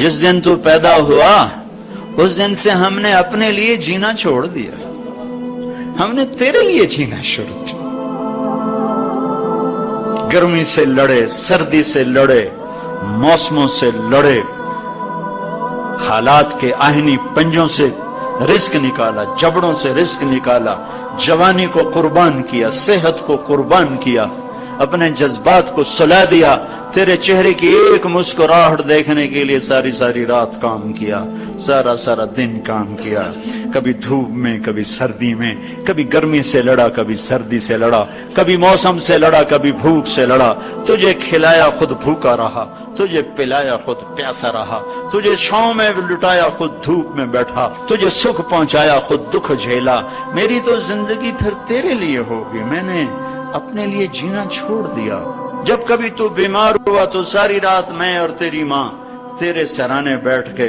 जिस दिन तू पैदा हुआ उस दिन से हमने अपने लिए जीना छोड़ दिया, हमने तेरे लिए जीना शुरू किया। गर्मी से लड़े, सर्दी से लड़े, मौसमों से लड़े, हालात के आहनी पंजों से रिस्क निकाला, जबड़ों से रिस्क निकाला, जवानी को कुर्बान किया, सेहत को कुर्बान किया, अपने जज्बात को सुला दिया, तेरे चेहरे की एक मुस्कुराहट देखने के लिए सारी सारी रात काम किया, सारा सारा दिन काम किया, कभी धूप में, कभी सर्दी में, कभी गर्मी से लड़ा, कभी सर्दी से लड़ा, कभी मौसम से लड़ा, कभी भूख से लड़ा। तुझे खिलाया खुद भूखा रहा, तुझे पिलाया खुद प्यासा रहा, तुझे छांव में लुटाया खुद धूप में बैठा, तुझे सुख पहुंचाया खुद दुख झेला। मेरी तो जिंदगी फिर तेरे लिए होगी, मैंने अपने लिए जीना छोड़ दिया। जब कभी तू बीमार हुआ तो सारी रात मैं और तेरी माँ तेरे सराने बैठ के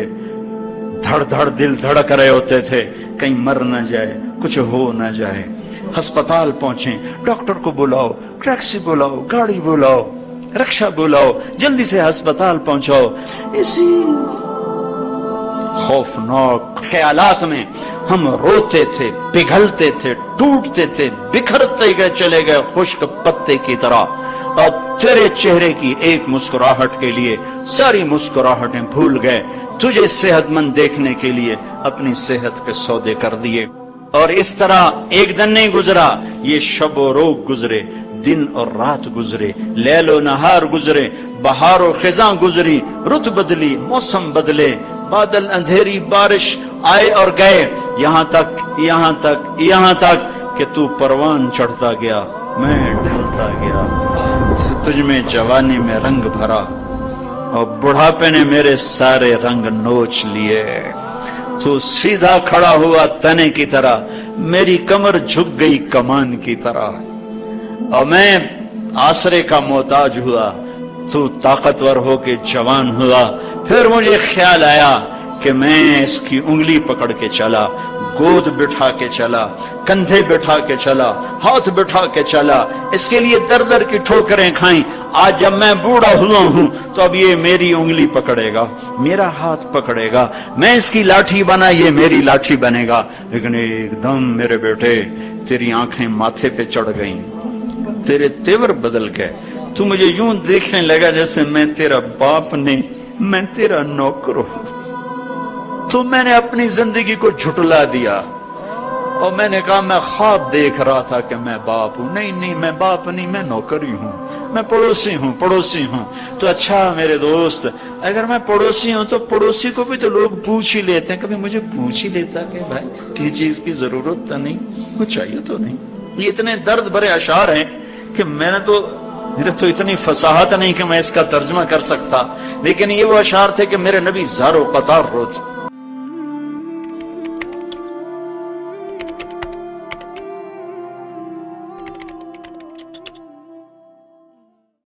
धड़ धड़ दिल धड़क रहे होते थे, कहीं मर न जाए, कुछ हो न जाए। अस्पताल पहुंचे, डॉक्टर को बुलाओ, टैक्सी बुलाओ, गाड़ी बुलाओ, रक्षा बुलाओ, जल्दी से अस्पताल पहुंचाओ। इसी खौफनाक ख्यालात में हम रोते थे, पिघलते थे, टूटते थे, बिखरते गए, चले गए खुश्क पत्ते की तरह। और तेरे चेहरे की एक मुस्कुराहट के लिए सारी मुस्कुराहटें भूल गए। तुझे सेहतमंद देखने के लिए अपनी सेहत के सौदे कर दिए। और इस तरह एक दिन नहीं गुजरा, ये शब और रोग गुजरे, दिन और रात गुजरे, लैलो नहार गुजरे, बहार और खिजां गुजरी, रुत बदली, मौसम बदले, बादल अंधेरी, बारिश आए और गए, यहाँ तक कि तू परवान चढ़ता गया, मैं ढलता गया। तुझ में जवानी में रंग भरा और बुढ़ापे ने मेरे सारे रंग नोच लिए। तू सीधा खड़ा हुआ तने की तरह, मेरी कमर झुक गई कमान की तरह, और मैं आसरे का मोहताज हुआ, तू ताकतवर होके जवान हुआ। फिर मुझे ख्याल आया कि मैं इसकी उंगली पकड़ के चला, गोद बिठा के चला, कंधे बिठा के चला, हाथ बिठा के चला, इसके लिए दर दर की ठोकरें खाई। आज जब मैं बूढ़ा हुआ हूं तो अब ये मेरी उंगली पकड़ेगा, मेरा हाथ पकड़ेगा, मैं इसकी लाठी बना, ये मेरी लाठी बनेगा। लेकिन एकदम मेरे बेटे तेरी आंखें माथे पे चढ़ गईं, तेरे तेवर बदल गए, तू मुझे यूं देखने लगा जैसे मैं तेरा बाप नहीं, मैं तेरा नौकर हूं। तो मैंने अपनी जिंदगी को झुटला दिया और मैंने कहा मैं ख्वाब देख रहा था कि मैं बाप हूं। नहीं, मैं बाप नहीं, मैं नौकर ही हूं, मैं पड़ोसी हूं। तो अच्छा मेरे दोस्त, अगर मैं पड़ोसी हूं तो पड़ोसी को भी तो लोग पूछ ही लेते हैं। कभी मुझे पूछ ही लेता कि भाई किसी चीज की जरूरत तो नहीं, कुछ चाहिए तो नहीं। ये इतने दर्द भरे अशार हैं कि मेरे तो इतनी फसाहत नहीं कि मैं इसका तर्जुमा कर सकता, लेकिन ये वो अशार थे कि मेरे नबी ज़ारो कतार रोते।